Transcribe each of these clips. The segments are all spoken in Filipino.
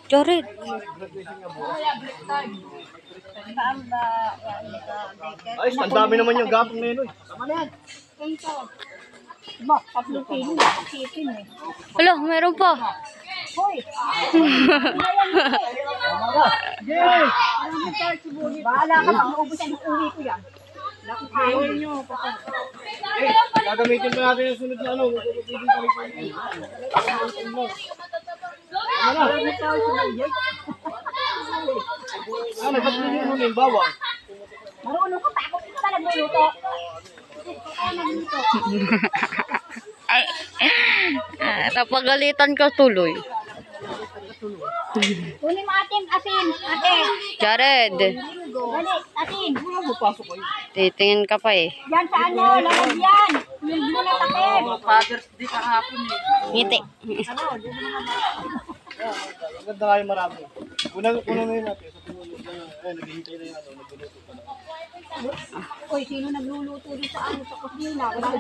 Jared. Ay, ang dami naman yung gapong ngayon. Tama na yan. Wala, meron pa. Hoy! Bahala ka, pag-maubos ang uwi ko yan. Ayaw nyo. Gagamitin pa natin yung sunod na ano. Nagpapilin mo yung bawang. Marunong ko, takot ko ka nagluluto. Napagalitan ka tuloy. Kunin mo ating asin, ate. Jared. Dali, asin. Titingin ka pa eh. Yan sa ano, lalag yan. Yung di mo natakip. Father's Day kahapon eh. Ngiti. Maganda kayo marami. Una na yun natin. Sa tumulog na, naghihintay na yun. Nagluluto pa na. Uy, sino nagluluto dito sa ano, sa kusina? Wala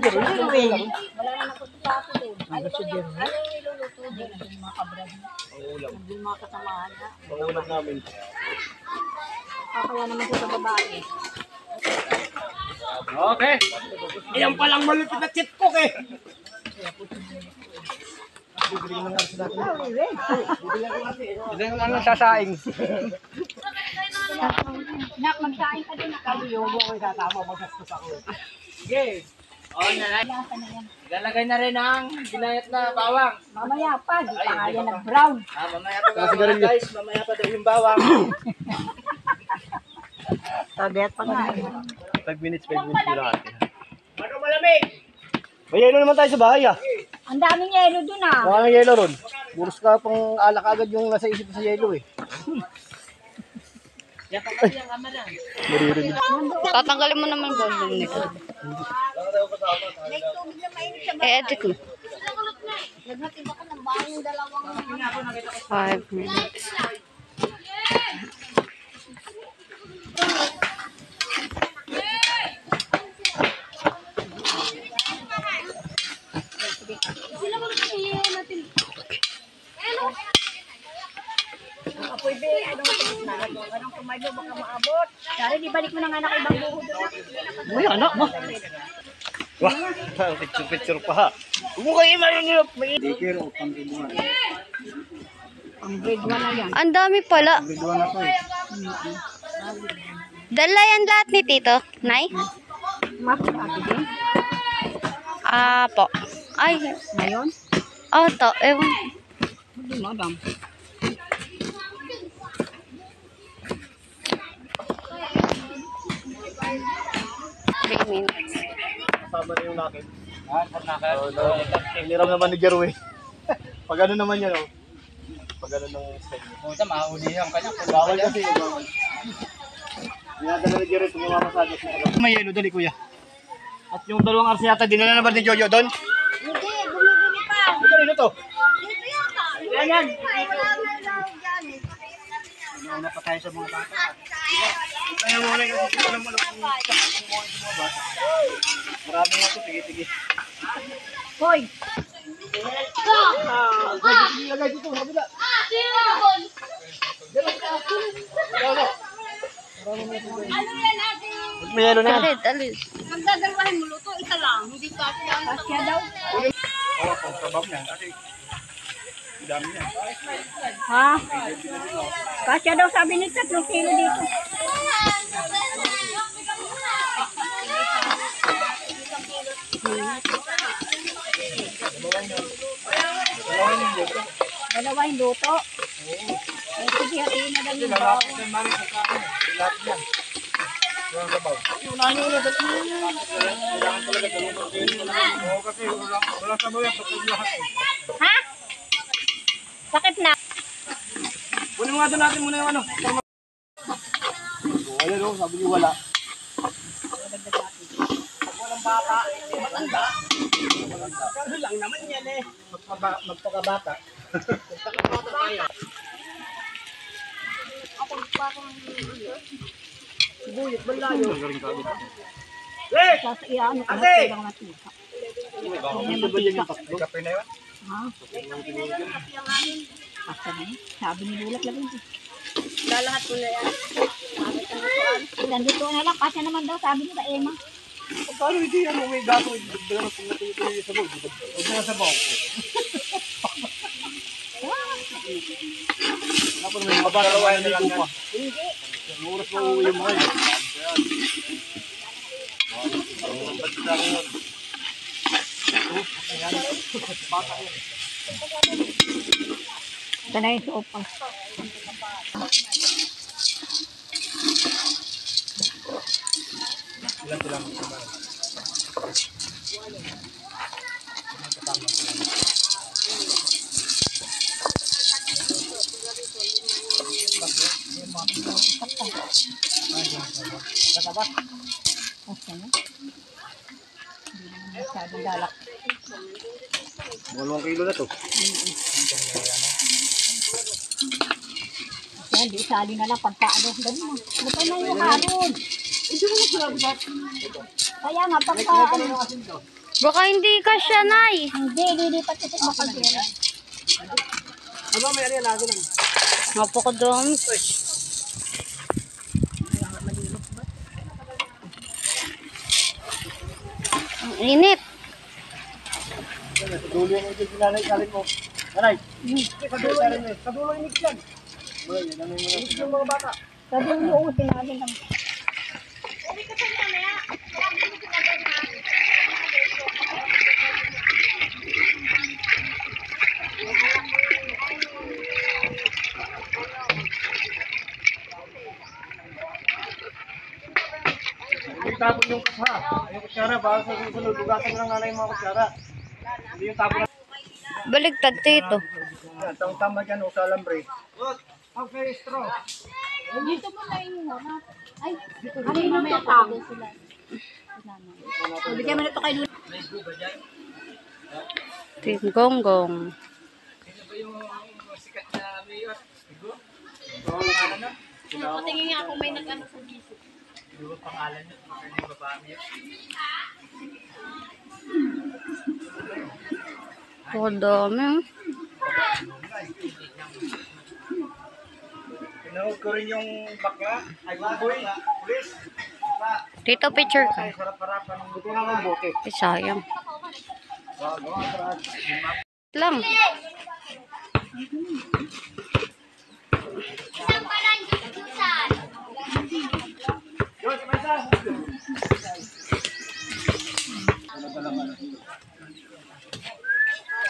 na nakusikaso doon. Ano niluluto din? Mga kabrad. Pangulam. Yung mga kasamahan na. Pangulam namin. Kakaya naman siya sa babae. Okay. Ayan palang malupit na chip cook eh. Bibili mo nga sa natin. Bibili mo nga sasaing. Nak, magsain ka din. Yung mo ko tatama, magastos ako. Sige. Oo na lang. Yan. Ilalagay na rin ang ginayat na bawang. Mamaya pa, di pa kaya nag-brown. Mamaya pa mga guys. Mamaya pa daw yung bawang. Tabiat pa nga. 5 minutes yung lahat. Ano malamig? May yelo naman tayo sa bahay ah. Ang daming yelo dun ah. Baka ng yelo ron. Buros ka pang alak agad yung nasa isip sa yelo eh. Tatanggalin mo naman ba yung nito? Edit mo. 5 minutes. Pwede, anong kumayo, baka maabot. Dari, di balik mo ng anak ibang buho doon. May anak mo. Wah, picture pa ha. Huwag mo kayo malinip. Dikir o pang-ibuan. Ang grade 1 na yan. Ang dami pala. Pang-ibuan na to eh. Dala yan lahat ni Tito. Nay? Mas ate din. Po. Ay. Ngayon? Oh, to. Ewan. Hindi mo, dam. Kasama na yung nakit. Hiniram naman ni Jero eh. Pag ano naman yan oh. Pag ano ng style. Puta, mahulihan ka niya. Bawal kasi. Bawal. Dinadala ni Jero ito mamamasada siya. May yelo, dali kuya. At yung dalawang arsiyata, dinala na ba ni Jojo doon? Hindi, bumibili pa. Ito rin ito. Dito yata. Yan. Wala pa tayo sa mga bata. Kaya mo rin kasi ito lang malapang mga bata. Marami nga ito, tigi-tigi. Hoy! Ilagay dito, kabila. May yelo na yan. Jared, alis. Magdadalwahin mo luto, isa lang. Hindi ka kasya daw. Oo, pang sabab niya. Kasi, dami niya. Ha? Kasya daw sabi ni 3 kilo dito. Dalawa yung luto. Eh, sige, hatiin na lang yung bawo. Lahat yan. Yung sabaw. Unahin nyo ulit. Kailangan talaga galungan din. Oo, kasi walang sabaw yan. Patag lahat eh. Ha? Sakit na. Kunin mo nga doon natin muna yung ano. Ayan o, sabi niyo wala. Walang bata, matanda. Ano lang naman yan eh. Magpakabata. Magpakabata tayo. Sibuyot, balayo. Eh! Sasaiyan ka Ate! lang natin. Ito ba yan yung tatlo? Kape na yun? Ha? Asa na yun? Sabi ni Lulak lang yun. Lalahat mo na yan. Sabi ng lutuan. Ilan lutuan na lang. Kasi naman daw sabi ni sa Emma. Paano hindi yan? May gato. Dala kung natutuloy sa bawang. Huwag na sa bawang. Tapos may mga bata na naligo pa. Hindi. Ang oras mo uuwi mo ngayon. Ito na yung sopa. Ilan sila mo? Asa na? Hindi naman masyadong dalak. 2 kilo na to. Yan, di isali na lang pagkaano. Dali mo. Lupa na yung haron. Kaya nga, pagkaano. Baka hindi ka siya, Nay. Hindi, lilipat kasi bakal yan. Aba, may ano yan, lago lang. Napakadami. Ang init. Sa dulo yung ikil sinanay, salin mo. Nanay, sa dulo yung ikil. Sa dulo yung ikil yan. Yung mga bata. Sabi mo, uutin natin lang. Tapon yung kapha. Yung kutsara, baka sa susunod, lugasan mo ng nanay yung mga kutsara. Hindi yung tapon na. Baligtad dito. Tama dyan, o sa alambre. Okay, straw. Dito mo na yung harap. Ay, ano yung mamaya tang? Bigyan mo na ito kay Lula. Tinggonggong. Patingin nga kung may nag-ano sa biso. Ang dami. Tinawag ko rin yung bakla. Ay, buboy. Please. Dito picture ka. Harap-harapan. Buto nga ng bote. Ay, sayang. Lang.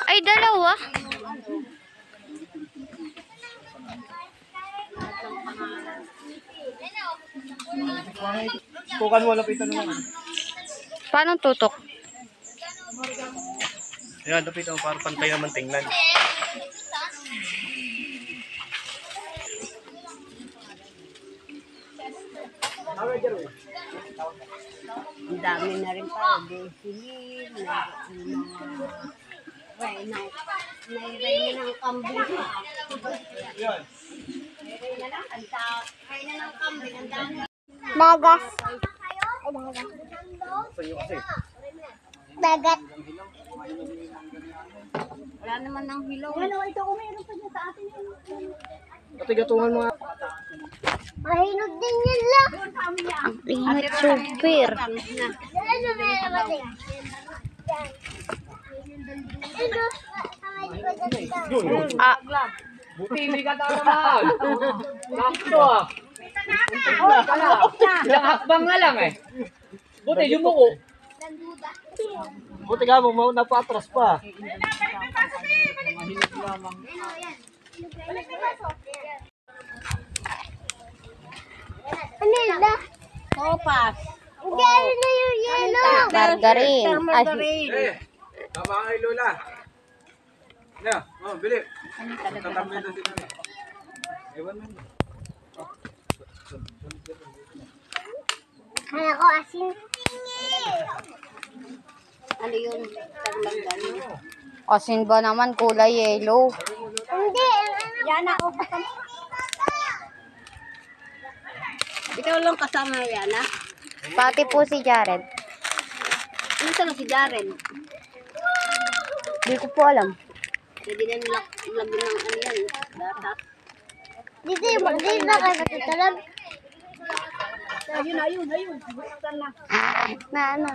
Ay, dalawa. Tukan mo, lapitan mo. Paano tutok? Yan, lapitan mo para pantay naman tingnan. Ang dami na rin pa. Desilin, may ray ng kambing. Yan. Ray na lang, ray na ng kambing. Ang dami. Dagas. Sa'yo kasi. Dagat. Wala naman ng hilaw. Ano, ito umayroon pa dyan sa atin. Patigatungan mo nga. Mahinog din yan lang. Ang init super. Ah, Buti hindi ka tatamaan. Sakto ah. Ilang hakbang na lang eh. Buti yumuko. Buti nga mo, napatras pa. ano yun ba? Sopas. Hindi, ano na yung yellow? Margarine. Ay, Margarine. Tama kay Lola. Yeah, bili. Ano talaga? Tatamay na sila. Ewan mo. kaya ko asin. Ano yun? Tarlagan. Asin ba naman kulay yellow? Hindi. Yan ako. Ikaw lang kasama yan, ha? Pati po si Jared. Ano sa si Jaren? Hindi ko po alam. Pwede na nilagyan ng ano yan. Dito na kayo matutulog. Ayun. Buksan na. Na ano?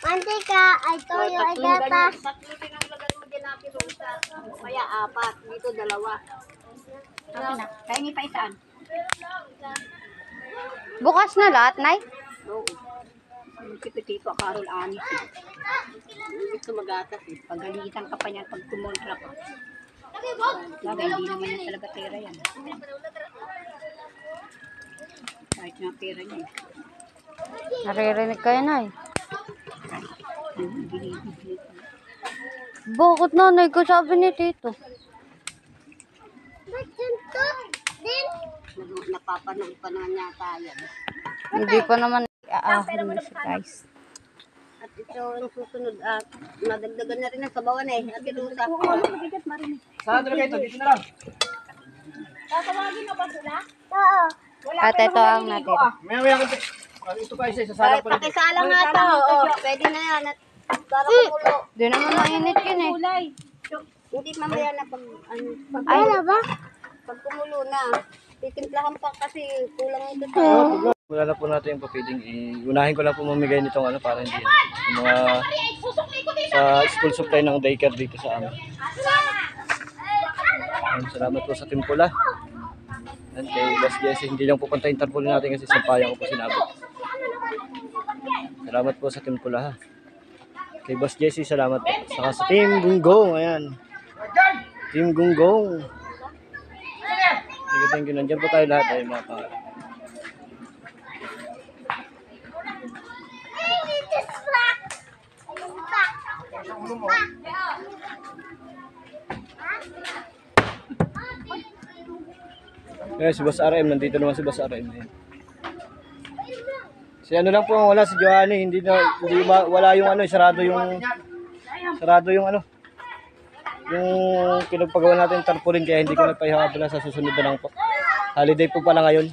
Mantika, ay toyo, ay gata. Tatlo pinaglagan mo din natin sa kaya 4. Dito 2. Kaya pa isaan. Bukas na lahat, Nay? Oo. Si Petito, Carol, Anis. Gusto magatas eh. Pagalitan ka pa niyan pag tumontra ka. Bagay, hindi naman yan talaga pera yan. Kahit nga pera niya. Naririnig kayo, Nay. Binibigay. Bakit nanay ko sabi ni Tito? Napapanood pa naman yata yan. Hindi pa naman aahon na siya, guys. At ito ang susunod at madagdagan na rin ang sabawan eh. At ito sa... Saan talaga ito? Dito na lang. Tatawagin na ba sila? Oo. At ito ang natira. Maya ka. Ito pa isa sa sala ko. Pakisalang nga ito. Oo, pwede na yan. At para kumulo. Di naman mainit yun eh. Hindi mamaya na pag... Ano, Ay, na ba? pag kumulo na. Titimplahan pa kasi kulang ito sa... Wala na po natin yung papiding. Unahin ko lang po mamigay nitong ano para hindi yung mga sa school supply ng daycare dito sa amin. Salamat po sa Timpula. And kay Boss Jesse, hindi lang po punta yung tarpaulin natin kasi sampayang ko po sinabi. Salamat po sa Timpula ha. Kay Boss Jesse, salamat po. Saka sa Team Gunggong, ayan. Team Gunggong. Thank you. Nandiyan po tayo lahat ay mga pangalan. Si Boss RM, nandito naman si Boss RM. Si ano lang po wala si Joanny, hindi wala yung ano, sarado yung ano. Yung pinagpagawa natin tarpaulin kaya hindi ko nagpahihabol sa susunod na lang po. Holiday po pala ngayon.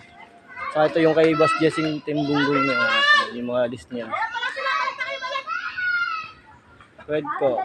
Saka ito yung kay Boss Jessing Team Gunggong niya, yung mga list niya. Pwede ko.